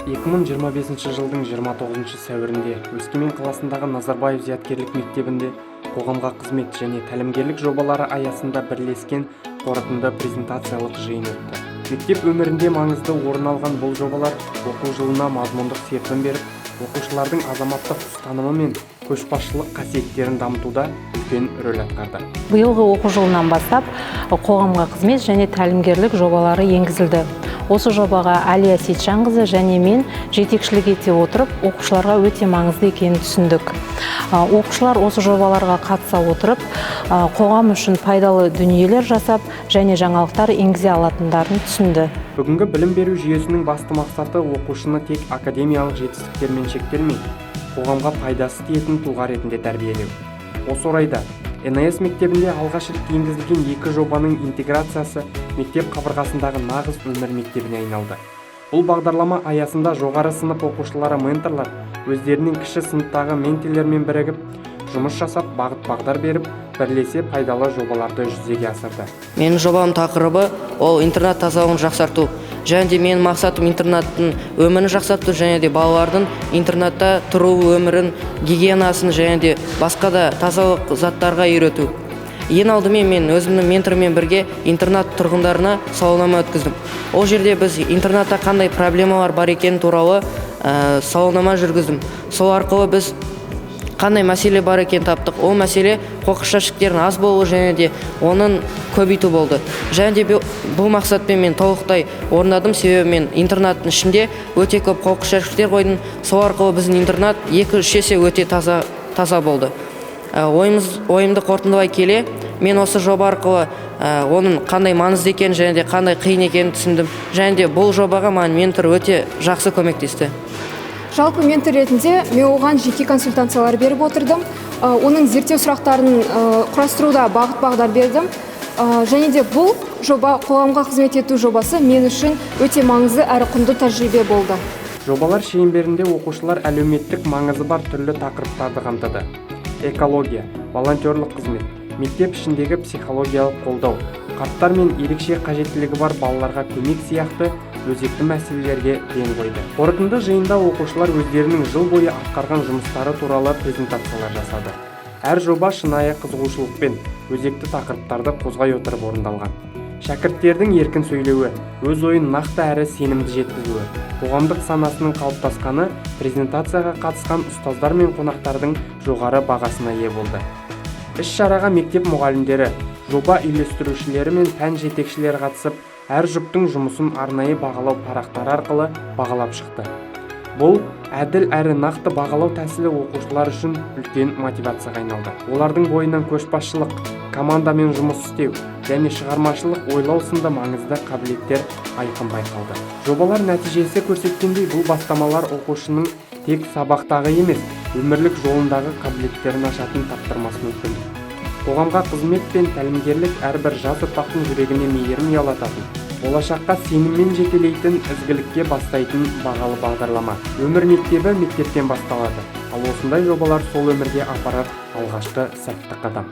2025 жылдың 29 сәуірінде Өскемен қаласындағы Назарбаев зияткерлік мектебінде қоғамға қызмет және тәлімгерлік жобалары аясында бірлескен қорытынды презентациялық жиын өтті. Мектеп өмірінде маңызды орын алған бұл жобалар оқу жылына мазмұндық серпін беріп, оқушылардың азаматтық ұстанымы мен көшбасшылық қасиеттерін дамытуда үлкен рөл атқарды. Биылғы оқу жылынан бастап қоғамға қызмет және тәлімгерлік жобалары енгізілді. Осы жобаға Әлия Сейтжанқызы және мен жетекшілік ете отырып, оқушыларға өте маңызды екенін түсіндік. Оқушылар осы жобаларға қатыса отырып, қоғам үшін пайдалы дүниелер жасап және жаңалықтар енгізе алатындарын түсінді. Бүгінгі білім беру жүйесінің басты мақсаты оқушыны тек академиялық жетістіктермен шектелмей, қоғамға пайдасы тиетін тұлға ретінде тәрбиелеу. Осы орайда НС мектебінде алғаш рет енгізілген 2 жобаның интеграциясы мектеп қабырғасындағы нағыз өмір мектебіне айналды. Бұл бағдарлама аясында жоғары сынып оқушылары менторлар өздерінің кіші сыныптағы ментелермен бірігіп, жұмыс жасап, бағыт-бағдар беріп, бірлесе пайдалы жобаларды жүзеге асырды. Менің жобам тақырыбы ол интернат тазалығын жақсарту. Және де менің мақсатым интернаттың өмірін жақсарту, және де балалардың интернатта тұру өмірін, гигиенасын және де басқа да тазалық заттарға үйрету. Ең алдымен мен өзімнің ментормен бірге интернат тұрғындарына сауалнама өткіздім. Ол жерде біз интернатта қандай проблемалар бар екені туралы сауалнама жүргіздім. Сол арқылы біз қандай мәселе бар екен таптық. Ол мәселе қоқыс жәшіктерінің аз болуы және де оның көбейту болды. Және де бұл мақсатпен мен толықтай орындадым, себебі мен интернаттың ішінде өте көп қоқыс жәшіктер қойдым. Сол арқылы біздің интернат 2-3 есе өте таза болды. Ойымды қорытындылай келе, мен осы жоба арқылы оның қандай маңызды екенін және де қандай қиын екенін түсіндім. Және де бұл жобаға маған ментор өте жақсы көмектесті. Жалпы ментор ретінде мен оған жеке консультациялар беріп отырдым. Оның зерттеу сұрақтарын құрастыруда бағыт-бағдар бердім. Және де бұл жоба, қоғамға қызмет ету жобасы мен үшін өте маңызды әрі құнды тәжірибе болды. Жобалар шеңберінде оқушылар әлеуметтік маңызы бар түрлі тақырыптарды қамтыды. Экология, волонтерлық қызмет, мектеп ішіндегі психологиялық қолдау, қарттар мен ерекше қажеттілігі бар балаларға көмек сияқты өзекті мәселелерге ден қойды. Қорытынды жиында оқушылар өздерінің жыл бойы атқарған жұмыстары туралы презентациялар жасады. Әр жоба шынайы қызығушылықпен өзекті тақырыптарды қозғай отырып орындалған. Шәкірттердің еркін сөйлеуі, өз ойын нақты әрі сенімді жеткізуі, қоғамдық санасының қалыптасқаны презентацияға қатысқан ұстаздар мен қонақтардың жоғары бағасына ие болды. Іс-шараға мектеп мұғалімдері, жоба үйлестірушілері мен пән жетекшілері қатысып, әр жұптың жұмысын арнайы бағалау парақтары арқылы бағалап шықты. Бұл әділ әрі нақты бағалау тәсілі оқушылар үшін үлкен мотивацияға айналды. Олардың бойынан көшбасшылық, командамен жұмыс істеу және шығармашылық ойлау сынды маңызды қабілеттер айқын байқалды. Жобалар нәтижесі көрсеткендей, бұл бастамалар оқушының тек сабақтағы емес, өмірлік жолындағы қабілеттерін ашатын таптырмас мүмкін. Қоғамға қызмет пен тәлімгерлік әрбір жас ұрпақтың жүрегіне мейірім ұялататын, болашаққа сеніммен жетелейтін, ізгілікке бастайтын бағалы бағдарлама. Өмір мектебі мектептен басталады, ал осындай жобалар сол өмірге апарар алғашқы сәтті қадам.